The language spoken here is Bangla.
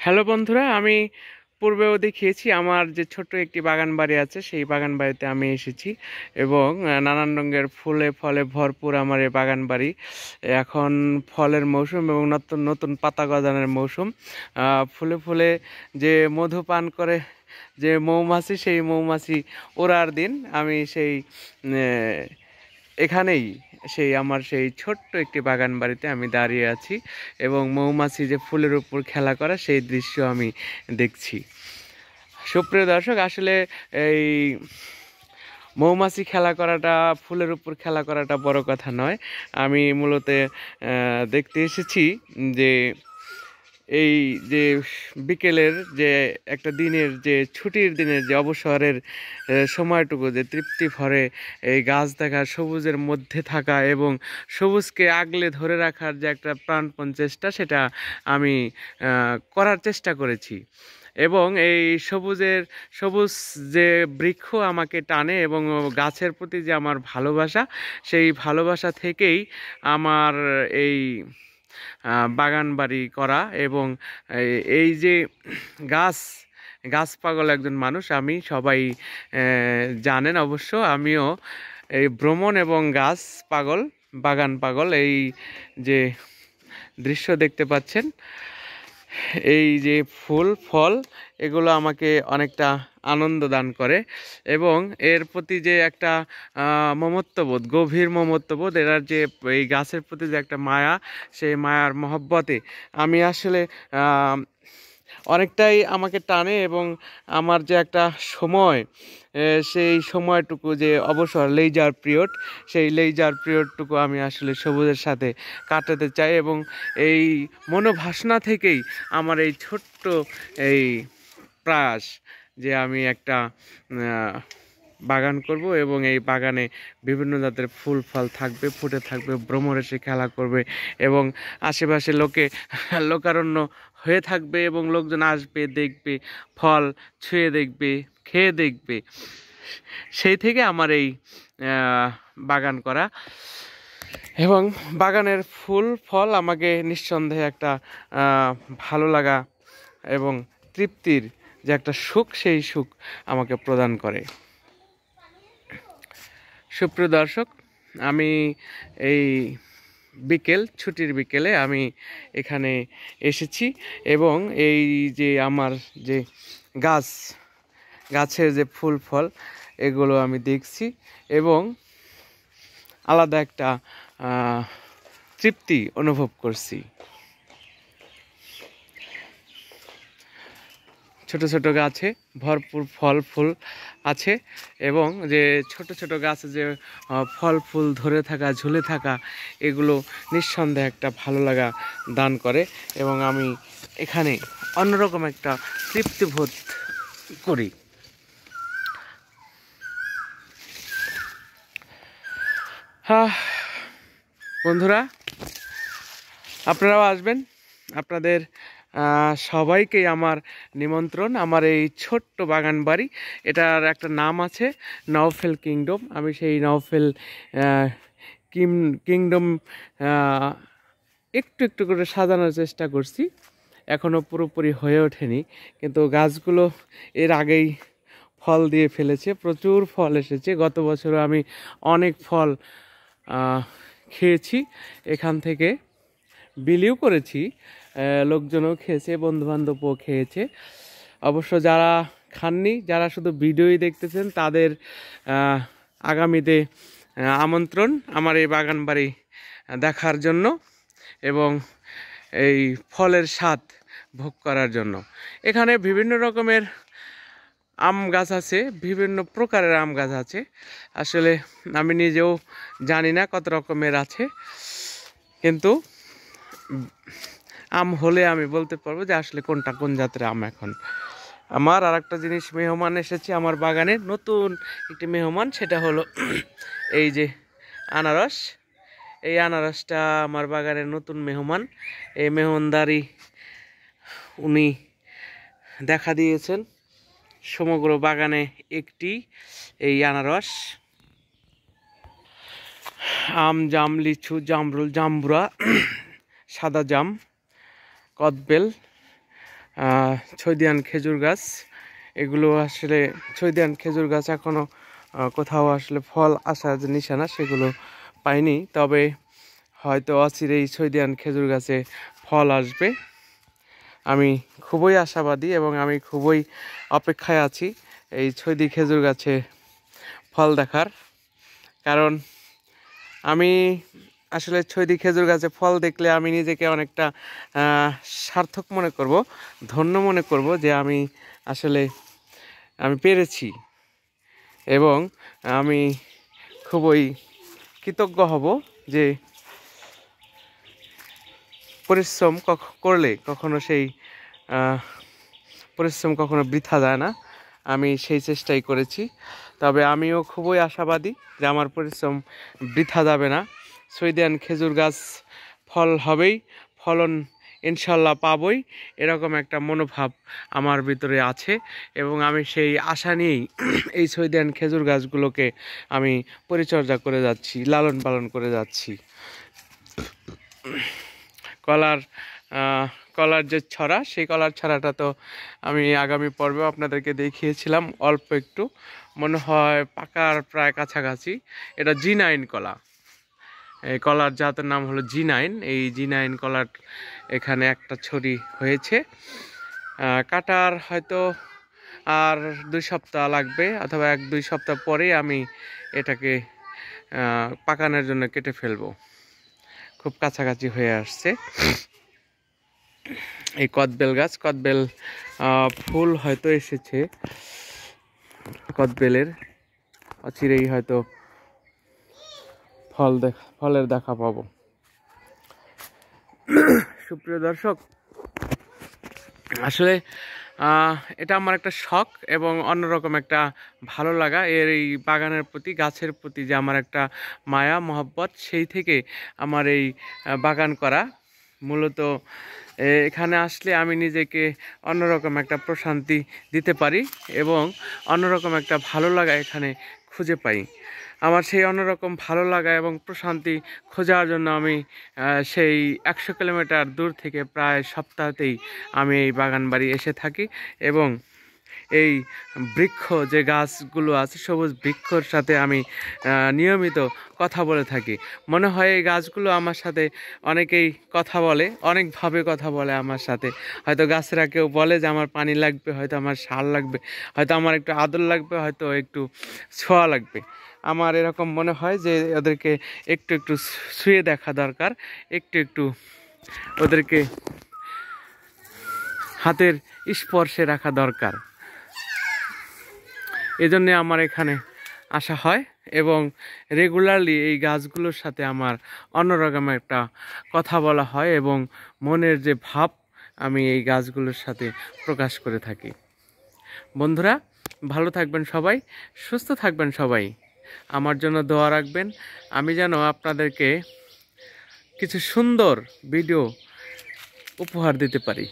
হ্যালো বন্ধুরা, আমি পূর্বেও দেখিয়েছি আমার যে ছোট্ট একটি বাগান বাড়ি আছে, সেই বাগান বাড়িতে আমি এসেছি এবং নানান রঙের ফুলে ফলে ভরপুর আমার এই বাগান বাড়ি। এখন ফলের মৌসুম এবং নতুন নতুন পাতা গজানোর মৌসুম। ফুলে ফুলে যে মধু পান করে যে মৌমাছি, সেই মৌমাছি ওড়ার দিন। আমি সেই এখানেই আমার সেই ছোট্ট একটি বাগান বাড়িতে আমি দাঁড়িয়ে আছি এবং মৌমাছি যে ফুলের উপর খেলা করা সেই দৃশ্য আমি দেখছি। সুপ্রিয় দর্শক, আসলে এই মৌমাছি খেলা করাটা, ফুলের উপর খেলা করাটা বড় কথা নয়। আমি মূলত দেখতে এসেছি যে এই যে বিকেলের যে একটা দিনের যে ছুটির দিনের যে অবসরের সময়টুকু যে তৃপ্তি ভরে এই গাছ দেখা, সবুজের মধ্যে থাকা এবং সবুজকে আগলে ধরে রাখার যে একটা প্রাণপণ চেষ্টা, সেটা আমি করার চেষ্টা করেছি। এবং এই সবুজ যে বৃক্ষ আমাকে টানে এবং গাছের প্রতি যে আমার ভালোবাসা, সেই ভালোবাসা থেকেই আমার এই বাগান বাড়ি করা। এবং এই যে গাছ গাছ পাগল একজন মানুষ আমি, সবাই জানেন অবশ্য। আমিও এই ভ্রমণ এবং গাছ পাগল, বাগান পাগল। এই যে দৃশ্য দেখতে পাচ্ছেন, এই যে ফুল ফল, এগুলো আমাকে অনেকটা আনন্দ দান করে এবং এর প্রতি যে একটা মমত্ববোধ, গভীর মমত্ববোধ, এর যে এই গাছের প্রতি যে একটা মায়া, সেই মায়ার মহব্বতে আমি আসলে অনেকটাই আমাকে টানে। এবং আমার যে একটা সময়, সেই সময়টুকু যে অবসর, লেইজার পিরিয়ড, সেই লেইজার পিরিয়ডটুকু আমি আসলে সবুজের সাথে কাটাতে চাই। এবং এই মনোবাসনা থেকেই আমার এই ছোট্ট এই প্রয়াস যে আমি একটা বাগান করব এবং এই বাগানে বিভিন্ন জাতের ফুল ফল থাকবে, ফুটে থাকবে, ভ্রমর এসে খেলা করবে এবং আশেপাশে লোকারণ্য হয়ে থাকবে এবং লোকজন আসবে, দেখবে, ফল ছুঁয়ে দেখবে, খেয়ে দেখবে। সেই থেকে আমার এই বাগান করা। এবং বাগানের ফুল ফল আমাকে নিঃসন্দেহে একটা ভালো লাগা এবং তৃপ্তির যে একটা সুখ, সেই সুখ আমাকে প্রদান করে। সুপ্রিয় দর্শক, আমি এই ছুটির বিকেলে আমি এখানে এসেছি এবং এই যে আমার যে গাছের যে ফুল ফল, এগুলো আমি দেখছি এবং আলাদা একটা তৃপ্তি অনুভব করছি। ছোট ছোট গাছে ভরপুর ফল ফুল আছে এবং যে ছোট ছোট গাছে যে ফল ফুল ধরে থাকা, ঝুলে থাকা, এগুলো নিঃসন্দেহে একটা ভালো লাগা দান করে এবং আমি এখানে অন্যরকম একটা তৃপ্তিবোধ করি। বন্ধুরা, আপনারাও আসবেন। আপনাদের সবাইকেই আমার নিমন্ত্রণ আমার এই ছোট্ট বাগান বাড়ি। এটার একটা নাম আছে, নওফেল কিংডম। আমি সেই নওফেল কিংডম একটু একটু করে সাজানোর চেষ্টা করছি, এখনও পুরোপুরি হয়ে ওঠেনি, কিন্তু গাছগুলো এর আগেই ফল দিয়ে ফেলেছে, প্রচুর ফল এসেছে। গত বছরও আমি অনেক ফল খেয়েছি, এখান থেকে বিলিও করেছি, লোকজনও খেয়েছে, বন্ধুবান্ধবও খেয়েছে। অবশ্য যারা খাননি, যারা শুধু ভিডিওই দেখতেছেন, তাদের আগামীতে আমন্ত্রণ আমার এই বাগান বাড়ি দেখার জন্য এবং এই ফলের স্বাদ ভোগ করার জন্য। এখানে বিভিন্ন রকমের আম গাছ আছে, বিভিন্ন প্রকারের আম গাছ আছে। আসলে আমি নিজেও জানি না কত রকমের আছে, কিন্তু আম হলে আমি বলতে পারবো যে আসলে কোনটা কোন জাতের আম। এখন আমার আর একটা জিনিস, মেহমান এসেছে আমার বাগানে, নতুন একটি মেহমান, সেটা হলো এই যে আনারস। এই আনারসটা আমার বাগানের নতুন মেহমান। এই মেহমানদারি উনি দেখা দিয়েছেন সমগ্র বাগানে একটি এই আনারস। আম, জাম, লিচু, জামরুল, জাম্বুরা, সাদা জাম, কদবেল, ছৈদিয়ান খেজুর গাছ। এগুলো আসলে ছৈদিয়ান খেজুর গাছ এখনও কোথাও আসলে ফল আসার যে নিশানা সেগুলো পাইনি, তবে হয়তো অচিরেই ছৈদিয়ান খেজুর গাছে ফল আসবে। আমি খুবই আশাবাদী এবং আমি খুবই অপেক্ষায় আছি এই ছৈদি খেজুর গাছে ফল দেখার। কারণ আমি আসলে ছৈদি খেজুর গাছে ফল দেখলে আমি নিজেকে অনেকটা সার্থক মনে করব, ধন্য মনে করব যে আমি আসলে পেরেছি, এবং আমি খুবই কৃতজ্ঞ হব যে পরিশ্রম করলে কখনো সেই পরিশ্রম কখনো বৃথা যায় না। আমি সেই চেষ্টাই করেছি, তবে আমিও খুবই আশাবাদী যে আমার পরিশ্রম বৃথা যাবে না। ছৈদিয়ান খেজুর গাছ ফল হবেই, ফলন ইনশাল্লাহ পাবই, এরকম একটা মনোভাব আমার ভিতরে আছে এবং আমি সেই আশা নিয়েই এই ছৈদিয়ান খেজুর গাছগুলোকে আমি পরিচর্যা করে যাচ্ছি, লালন পালন করে যাচ্ছি। কলার যে ছড়া, সেই কলার ছড়াটা তো আমি আগামী পর্বেও আপনাদেরকে দেখিয়েছিলাম, অল্প একটু মনে হয় পাকার প্রায় কাছাকাছি। এটা G9 কলা, এই কলার জাতের নাম হলো G9। এই G9 কলার এখানে একটা ছড়ি হয়েছে, কাটার হয়তো আর 2 সপ্তাহ লাগবে, অথবা 1-2 সপ্তাহ পরেই আমি এটাকে পাকানোর জন্য কেটে ফেলবো। খুব কাছাকাছি হয়ে আসছে। এই কদবেল গাছ, কদবেল ফুল হয়তো এসেছে, কদবেলের অচিরেই হয়তো ফলের দেখা পাবো। সুপ্রিয় দর্শক, আসলে এটা আমার একটা শখ এবং অন্যরকম একটা ভালো লাগা। এই বাগানের প্রতি, গাছের প্রতি যে আমার একটা মায়া মহব্বত, সেই থেকে আমার এই বাগান করা। মূলত এখানে আসলে আমি নিজেকে অন্যরকম একটা প্রশান্তি দিতে পারি এবং অন্যরকম একটা ভালো লাগা এখানে খুঁজে পাই। আমার সেই অন্যরকম ভালো লাগা এবং প্রশান্তি খোঁজার জন্য আমি সেই 100 কিলোমিটার দূর থেকে প্রায় সপ্তাহতেই আমি এই বাগান বাড়ি এসে থাকি এবং এই বৃক্ষ যে গাছগুলো আছে, সবুজ বৃক্ষর সাথে আমি নিয়মিত কথা বলে থাকি। মনে হয় এই গাছগুলো আমার সাথে অনেকেই কথা বলে, অনেকভাবে কথা বলে আমার সাথে। হয়তো গাছেরা কেউ বলে যে আমার পানি লাগবে, হয়তো আমার সার লাগবে, হয়তো আমার একটু আদর লাগবে, হয়তো একটু ছোঁয়া লাগবে। আমার এরকম মনে হয় যে ওদেরকে একটু একটু ছুঁয়ে দেখা দরকার, একটু একটু ওদেরকে হাতের স্পর্শে রাখা দরকার। এজন্য আমার এখানে আসা হয় এবং রেগুলারলি এই গাছগুলোর সাথে আমার অন্যরকম একটা কথা বলা হয় এবং মনের যে ভাব আমি এই গাছগুলোর সাথে প্রকাশ করে থাকি। বন্ধুরা, ভালো থাকবেন সবাই, সুস্থ থাকবেন সবাই, আমার জন্য দোয়া রাখবেন। আমি যেন আপনাদেরকে কিছু সুন্দর ভিডিও উপহার দিতে পারি।